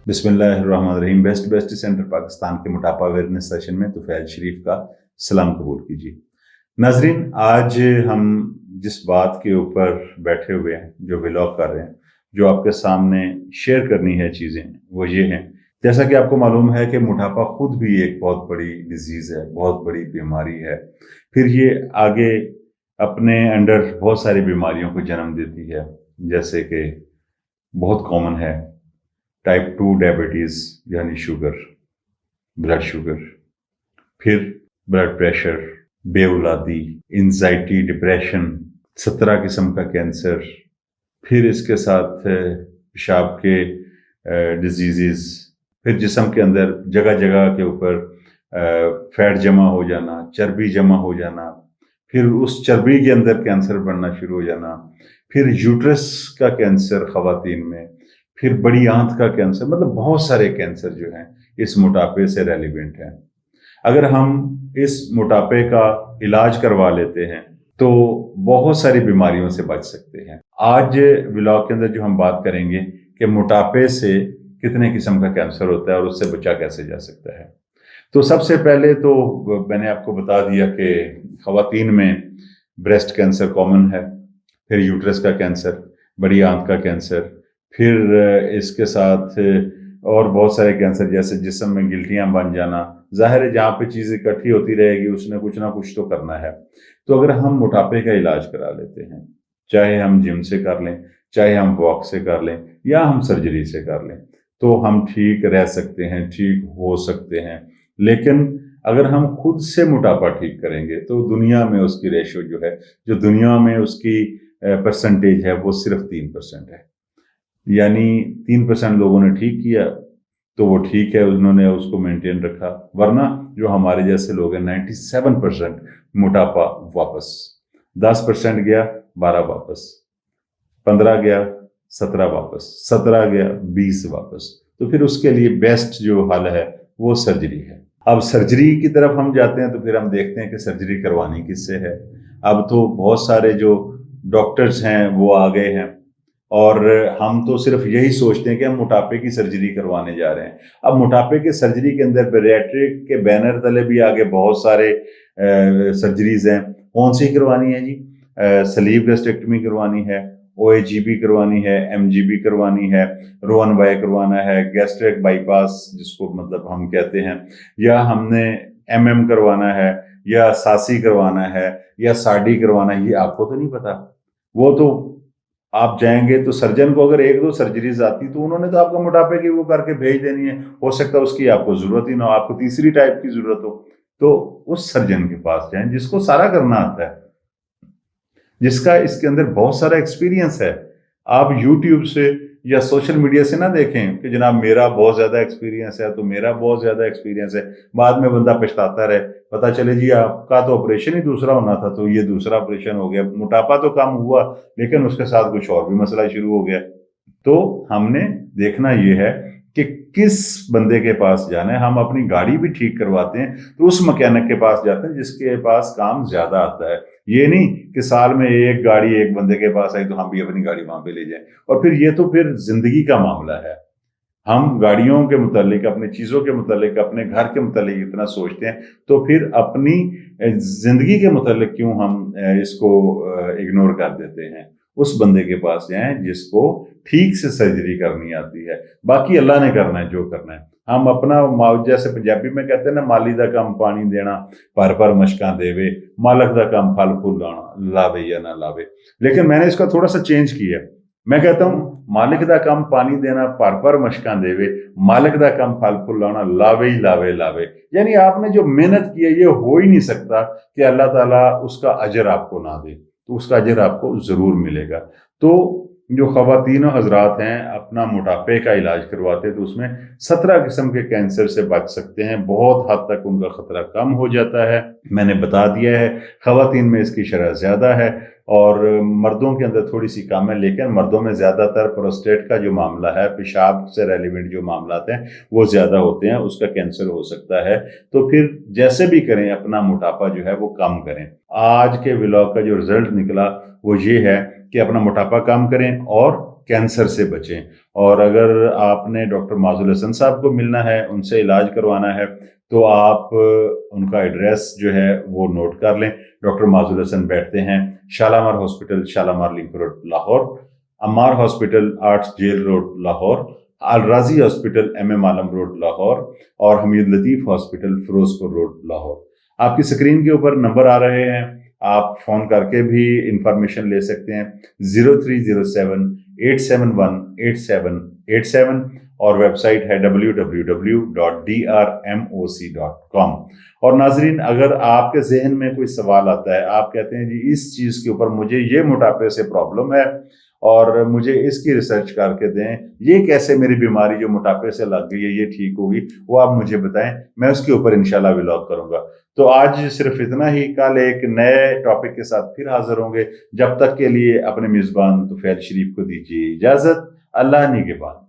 बिस्मिल्लाहिर्रहमानिर्रहीम। Best centre Pakistan के मोटापा अवेयरनेस सेशन में तुफैल शरीफ का सलाम कबूल कीजिए। नाजरीन, आज हम जिस बात के ऊपर बैठे हुए हैं, जो व्लॉग कर रहे हैं, जो आपके सामने शेयर करनी है चीज़ें, वो ये हैं। जैसा कि आपको मालूम है कि मोटापा खुद भी एक बहुत बड़ी डिजीज़ है, बहुत बड़ी बीमारी है। फिर ये आगे अपने अंडर बहुत सारी बीमारियों को जन्म देती है, जैसे कि बहुत कॉमन है टाइप 2 डायबिटीज़ यानी शुगर, ब्लड शुगर, फिर ब्लड प्रेशर, बेऔलादी, एंजाइटी, डिप्रेशन, 17 किस्म का कैंसर, फिर इसके साथ पेशाब के डिजीज़, फिर जिस्म के अंदर जगह जगह के ऊपर फैट जमा हो जाना, चर्बी जमा हो जाना, फिर उस चर्बी के अंदर कैंसर बनना शुरू हो जाना, फिर यूट्रस का कैंसर ख़वातीन में, फिर बड़ी आंत का कैंसर, मतलब बहुत सारे कैंसर जो हैं इस मोटापे से रेलिवेंट हैं। अगर हम इस मोटापे का इलाज करवा लेते हैं तो बहुत सारी बीमारियों से बच सकते हैं। आज व्लॉग के अंदर जो हम बात करेंगे कि मोटापे से कितने किस्म का कैंसर होता है और उससे बचा कैसे जा सकता है। तो सबसे पहले तो मैंने आपको बता दिया कि ख़वातीन में ब्रेस्ट कैंसर कॉमन है, फिर यूट्रस का कैंसर, बड़ी आंत का कैंसर, फिर इसके साथ और बहुत सारे कैंसर जैसे जिस्म में गिल्टियाँ बन जाना। ज़ाहिर है जहाँ पे चीज़ इकट्ठी होती रहेगी उसने कुछ ना कुछ तो करना है। तो अगर हम मोटापे का इलाज करा लेते हैं, चाहे हम जिम से कर लें, चाहे हम वॉक से कर लें या हम सर्जरी से कर लें, तो हम ठीक रह सकते हैं, ठीक हो सकते हैं। लेकिन अगर हम खुद से मोटापा ठीक करेंगे तो दुनिया में उसकी रेशो जो है, जो दुनिया में उसकी परसेंटेज है, वो सिर्फ 3% है। यानी 3% लोगों ने ठीक किया तो वो ठीक है, उन्होंने उसको मेंटेन रखा, वरना जो हमारे जैसे लोग हैं 97% मोटापा वापस, 10% गया 12 वापस, 15 गया 17 वापस, 17 गया 20 वापस। तो फिर उसके लिए बेस्ट जो हल है वो सर्जरी है। अब सर्जरी की तरफ हम जाते हैं तो फिर हम देखते हैं कि सर्जरी करवानी किससे है। अब तो बहुत सारे जो डॉक्टर्स हैं वो आ गए हैं और हम तो सिर्फ यही सोचते हैं कि हम मोटापे की सर्जरी करवाने जा रहे हैं। अब मोटापे के सर्जरी के अंदर बैरिएट्रिक के बैनर तले भी आगे बहुत सारे सर्जरीज हैं। कौन सी करवानी है जी? स्लीव गैस्ट्रेक्टमी करवानी है, OAGB करवानी है, MGB करवानी है, रोहन वाई करवाना है, गैस्ट्रिक बाईपास जिसको मतलब हम कहते हैं, या हमने MM करवाना है, या सासी करवाना है, या साडी करवाना है। ये आपको तो नहीं पता। वो तो आप जाएंगे तो सर्जन को अगर 1-2 सर्जरीज आती तो उन्होंने तो आपको मोटापे की वो करके भेज देनी है। हो सकता है उसकी आपको जरूरत ही ना हो, आपको तीसरी टाइप की जरूरत हो। तो उस सर्जन के पास जाएं जिसको सारा करना आता है, जिसका इसके अंदर बहुत सारा एक्सपीरियंस है। आप YouTube से या सोशल मीडिया से ना देखें कि जनाब मेरा बहुत ज्यादा एक्सपीरियंस है, तो मेरा बहुत ज्यादा एक्सपीरियंस है, बाद में बंदा पछताता रहे। पता चले जी आपका तो ऑपरेशन ही दूसरा होना था, तो ये दूसरा ऑपरेशन हो गया। मोटापा तो कम हुआ लेकिन उसके साथ कुछ और भी मसला शुरू हो गया। तो हमने देखना ये है कि किस बंदे के पास जाना है। हम अपनी गाड़ी भी ठीक करवाते हैं तो उस मैकेनिक के पास जाते हैं जिसके पास काम ज्यादा आता है। ये नहीं कि साल में एक गाड़ी एक बंदे के पास आई तो हम भी अपनी गाड़ी वहां पे ले जाएं। और फिर ये तो फिर जिंदगी का मामला है। हम गाड़ियों के मुतालिक, अपनी चीजों के मुतालिक, अपने घर के मुतालिक इतना सोचते हैं, तो फिर अपनी जिंदगी के मुतालिक क्यों हम इसको इग्नोर कर देते हैं। उस बंदे के पास जाएं जिसको ठीक से सर्जरी करनी आती है। बाकी अल्लाह ने करना है जो करना है। हम अपना जैसे पंजाबी में कहते हैं ना, माली दा काम पानी देना, पर पर मशकां देवे, मालक दा काम फल फूल लाना, लावे या ना लावे। लेकिन मैंने इसका थोड़ा सा चेंज किया। मैं कहता हूं मालिक दा काम पानी देना, पर मशकां देवे, मालिक दा काम फल फूल लाना, लावे ही लावे लावे। यानी आपने जो मेहनत की है ये हो ही नहीं सकता कि अल्लाह ताला उसका अजर आपको ना दे, तो उसका अजर आपको जरूर मिलेगा। तो जो ख़वातीन और हजरात हैं अपना मोटापे का इलाज करवाते हैं तो उसमें 17 किस्म के कैंसर से बच सकते हैं। बहुत हद तक उनका खतरा कम हो जाता है। मैंने बता दिया है ख़वातीन में इसकी शरह ज़्यादा है और मर्दों के अंदर थोड़ी सी कम है, लेकिन मर्दों में ज़्यादातर प्रोस्टेट का जो मामला है, पेशाब से रेलिवेंट जो मामला हैं वो ज़्यादा होते हैं, उसका कैंसर हो सकता है। तो फिर जैसे भी करें अपना मोटापा जो है वो कम करें। आज के व्लॉग का जो रिजल्ट निकला वो ये है कि अपना मोटापा कम करें और कैंसर से बचें। और अगर आपने डॉक्टर माजुल हसन साहब को मिलना है, उनसे इलाज करवाना है, तो आप उनका एड्रेस जो है वो नोट कर लें। डॉक्टर माजुल हसन बैठते हैं Shalamar hospital, Shalamar link road, Lahore, Ammar hospital, arts jail road, Lahore, Al Razi hospital, MM Alam road, Lahore, और हमीद लतीफ़ हॉस्पिटल, फिरोजपुर रोड, लाहौर। आपकी स्क्रीन के ऊपर नंबर आ रहे हैं, आप फ़ोन करके भी इंफॉर्मेशन ले सकते हैं। 0307-871-8787, और वेबसाइट है www.drmoc.com। और नाजरीन, अगर आपके जहन में कोई सवाल आता है, आप कहते हैं जी इस चीज़ के ऊपर मुझे ये मोटापे से प्रॉब्लम है और मुझे इसकी रिसर्च करके दें, ये कैसे मेरी बीमारी जो मोटापे से लग गई है ये ठीक होगी, वो आप मुझे बताएं, मैं उसके ऊपर इंशाल्लाह व्लॉग करूंगा। तो आज सिर्फ इतना ही, कल एक नए टॉपिक के साथ फिर हाजिर होंगे। जब तक के लिए अपने मेज़बान तुफैल शरीफ को दीजिए इजाज़त। अल्लाह निगहबान।